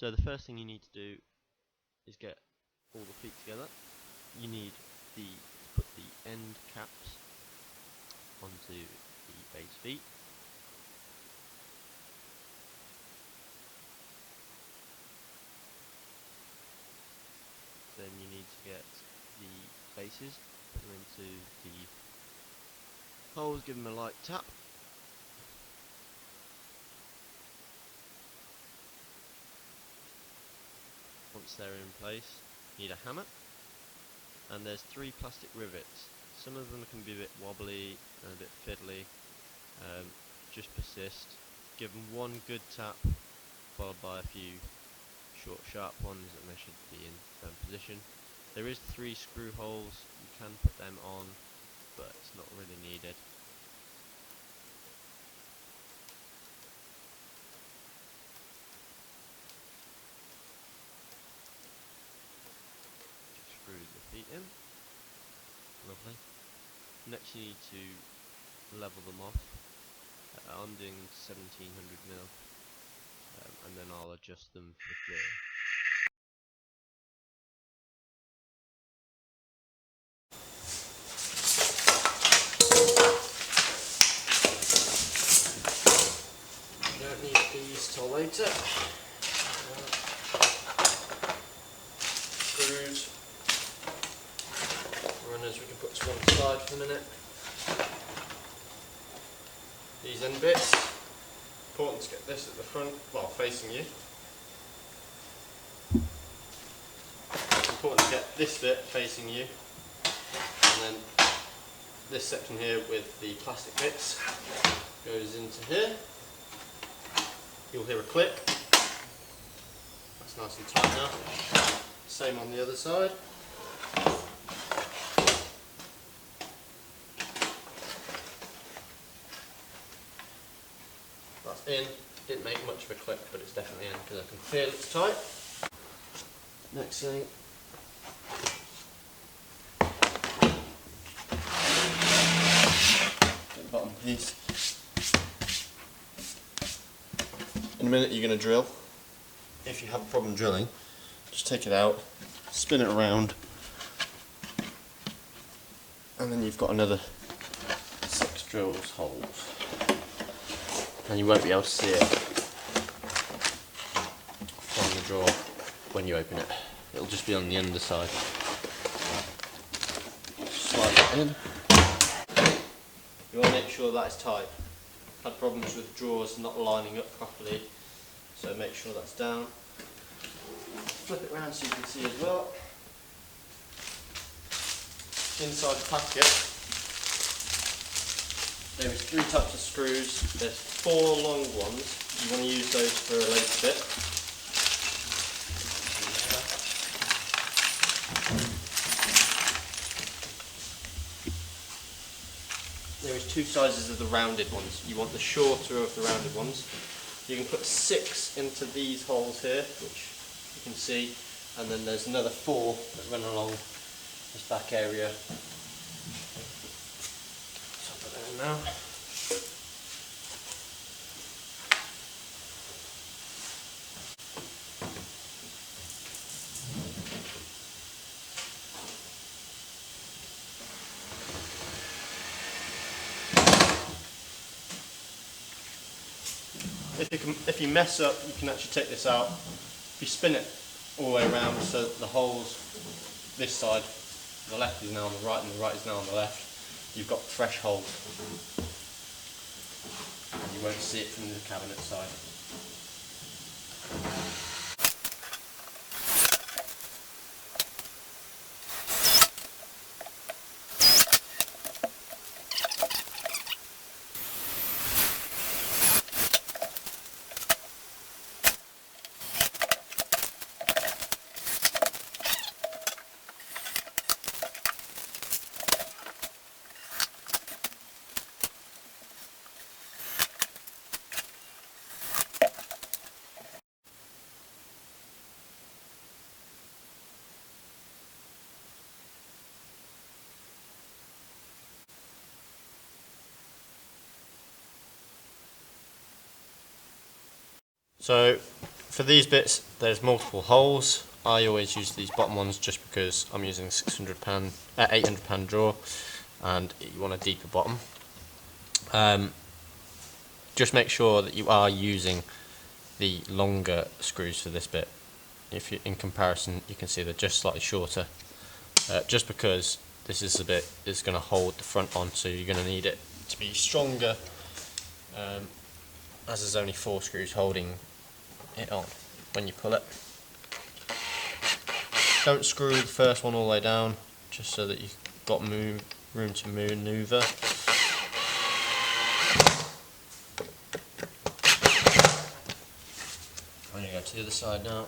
So the first thing you need to do is get all the feet together. You need to put the end caps onto the base feet. Then you need to get the bases, put them into the holes, give them a light tap. Once they're in place, you need a hammer, and there's 3 plastic rivets. Some of them can be a bit wobbly and a bit fiddly. Just persist. Give them one good tap, followed by a few short, sharp ones, and they should be in firm position. There is 3 screw holes. You can put them on, but it's not really needed. Screw the feet in. Lovely. Next you need to level them off. I'm doing 1700mm, and then I'll adjust them for the floor. You don't need these till later. Screws, runners we can put to one side for a minute. These end bits, important to get this at the front, well facing you. It's important to get this bit facing you, and then this section here with the plastic bits goes into here. You'll hear a click. That's nice and tight now. Same on the other side. That's in. Didn't make much of a click, but it's definitely in because I can feel it's tight. Next thing. Get the bottom piece. In a minute you're going to drill. If you have a problem drilling, just take it out, spin it around, and then you've got another 6 drills holes. And you won't be able to see it from the drawer when you open it. It'll just be on the underside. Slide it in. You want to make sure that is tight. Had problems with drawers not lining up properly, so make sure that's down. Flip it around so you can see as well. Inside the packet, there is 3 types of screws. There's 4 long ones. You want to use those for a later bit. There is 2 sizes of the rounded ones. You want the shorter of the rounded ones. You can put 6 into these holes here, which you can see, and then there's another 4 that run along this back area. So I'll put that in now. If you mess up, you can actually take this out. If you spin it all the way around so that the holes, this side, the left is now on the right and the right is now on the left, you've got fresh holes. And you won't see it from the cabinet side. So for these bits there's multiple holes. I always use these bottom ones just because I'm using 800 pound drawer and you want a deeper bottom. Just make sure that you are using the longer screws for this bit. If you, in comparison, you can see they're just slightly shorter, just because this is the bit is going to hold the front on, so you're going to need it to be stronger, as there's only 4 screws holding it on when you pull it. Don't screw the first one all the way down, just so that you've got room to manoeuvre. I'm going to go to the other side now.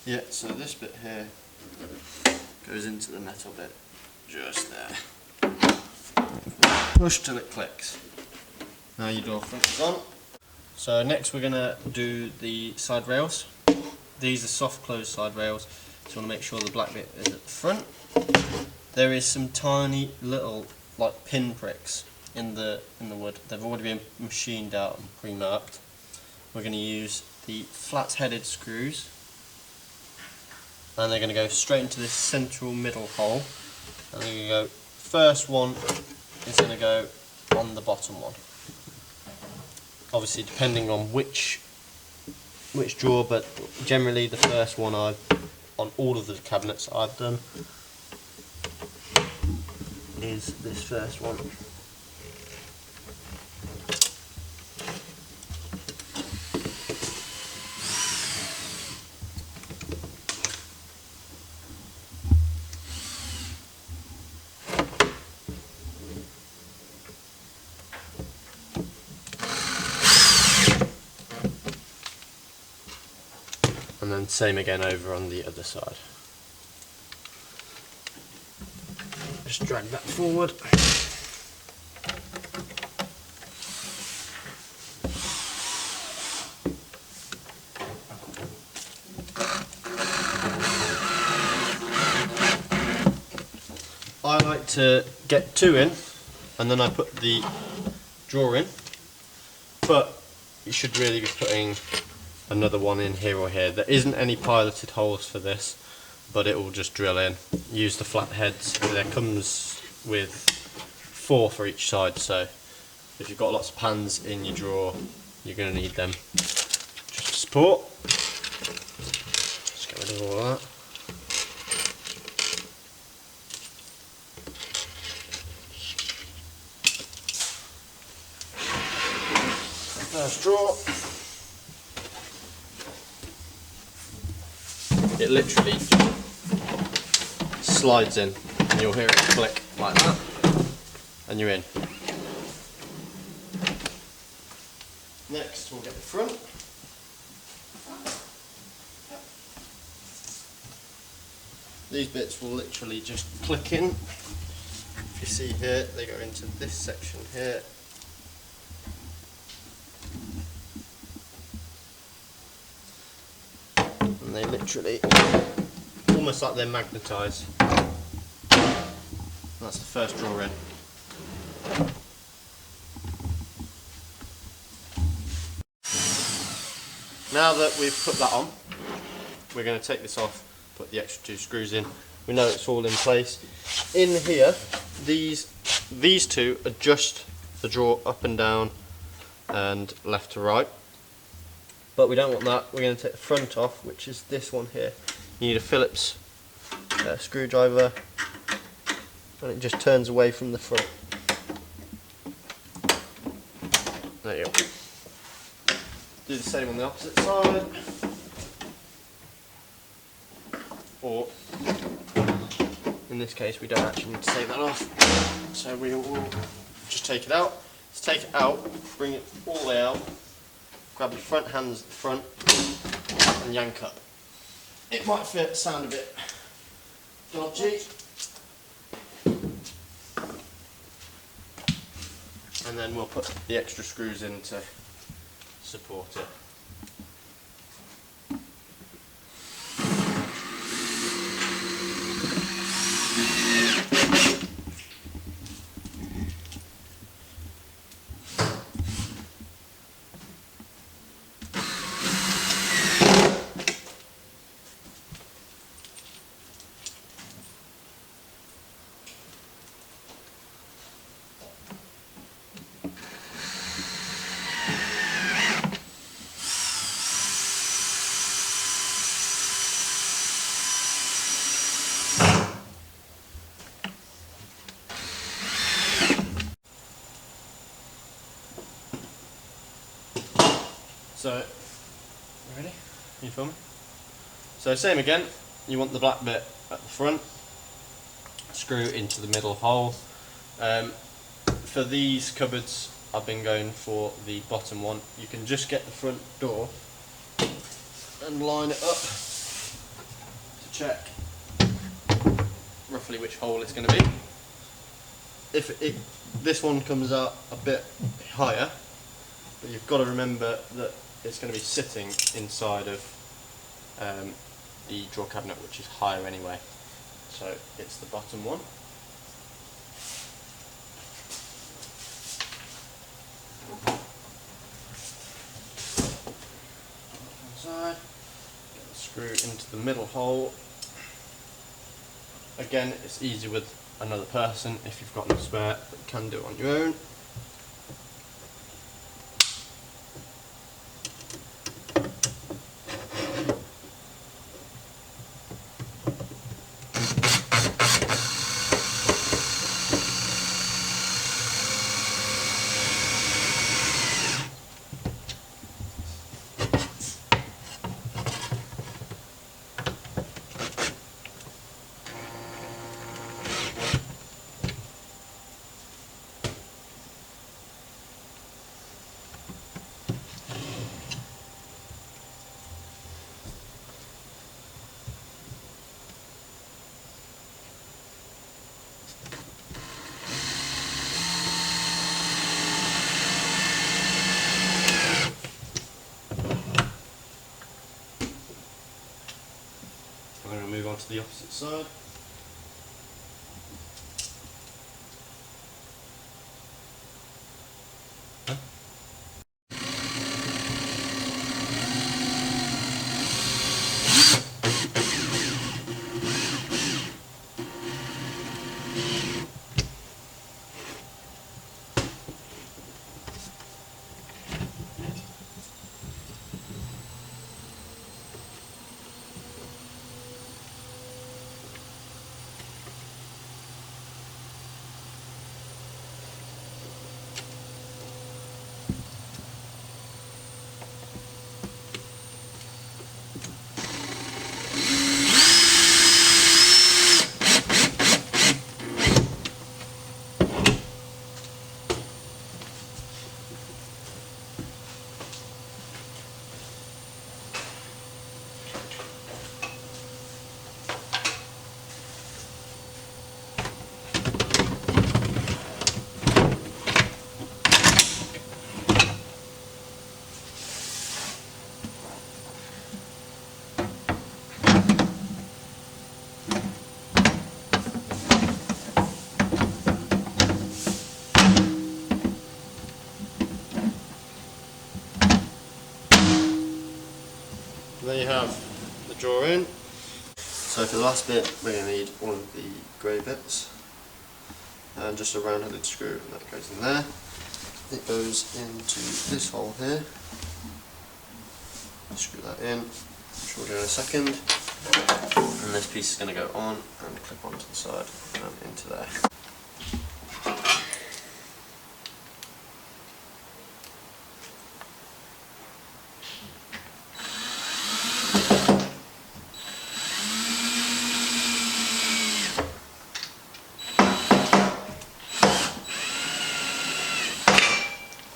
Yeah, so this bit here goes into the metal bit just there. Push till it clicks. Now your door front is on. So next we're going to do the side rails. These are soft closed side rails, so you want to make sure the black bit is at the front. There is some tiny little like pin pricks in the wood. They've already been machined out and pre-marked. We're going to use the flat-headed screws, and they're going to go straight into this central middle hole. And they're going to go, first one is going to go on the bottom one. Obviously depending on which drawer, but generally the first one on all of the cabinets I've done is this first one. And then same again over on the other side. Just drag that forward. I like to get 2 in, and then I put the drawer in, but you should really be putting another one in here or here. There isn't any piloted holes for this, but it will just drill in. Use the flat heads. There comes with 4 for each side, so if you've got lots of pans in your drawer, you're going to need them just for support. Just get rid of all of that. First drawer. It literally slides in, and you'll hear it click like that, and you're in. Next we'll get the front. These bits will literally just click in. If you see here, they go into this section here. And they literally, almost like they're magnetised. That's the first drawer in. Now that we've put that on, we're going to take this off, put the extra 2 screws in. We know it's all in place. In here, these 2 adjust the drawer up and down and left to right. But we don't want that. We're going to take the front off, which is this one here. You need a Phillips screwdriver, and it just turns away from the front. There you go. Do the same on the opposite side. Or in this case we don't actually need to take that off, so we will just take it out. Let's take it out, bring it all the way out, grab the front hands at the front and yank up. It might sound a bit dodgy, and then we'll put the extra screws in to support it. So, ready? You filming? So same again, you want the black bit at the front, screw into the middle hole. For these cupboards I've been going for the bottom one. You can just get the front door and line it up to check roughly which hole it's going to be. If this one comes out a bit higher, but you've got to remember that it's going to be sitting inside of the drawer cabinet, which is higher anyway. So it's the bottom one. Inside, get the screw into the middle hole. Again, it's easy with another person if you've got no spare, but you can do it on your own. I'm going to move on to the opposite side. There you have the drawer in. So for the last bit we're going to need one of the grey bits and just a round headed screw, and that goes in there. It goes into this hole here. Screw that in, which we'll do in a second, and this piece is going to go on and clip onto the side and into there.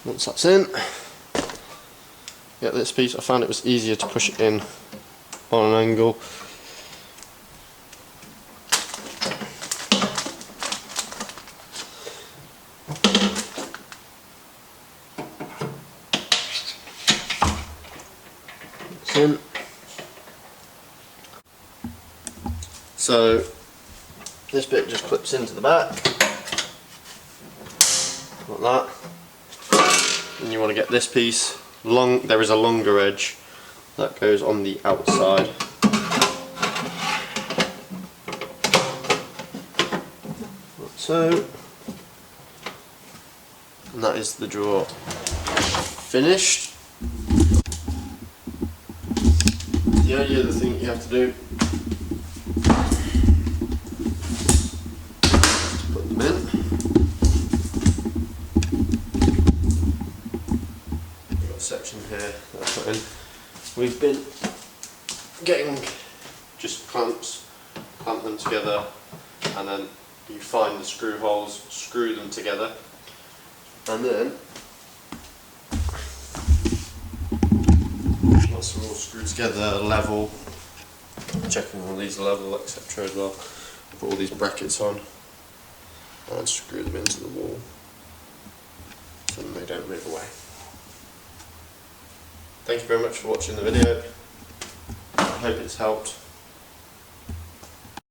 Once that's in, get this piece. I found it was easier to push it in on an angle. It's in. So this bit just clips into the back, like that. And you want to get this piece long. There is a longer edge that goes on the outside. Like so. And that is the drawer finished. The only other thing you have to do is put them in. We've got a section here that I put in. We've been getting just clamps, clamp them together, and then you find the screw holes, screw them together, and then once they're all screwed together, level, checking all these level, etc. as well. Put all these brackets on and screw them into the wall so they don't move away. Thank you very much for watching the video. I hope it's helped.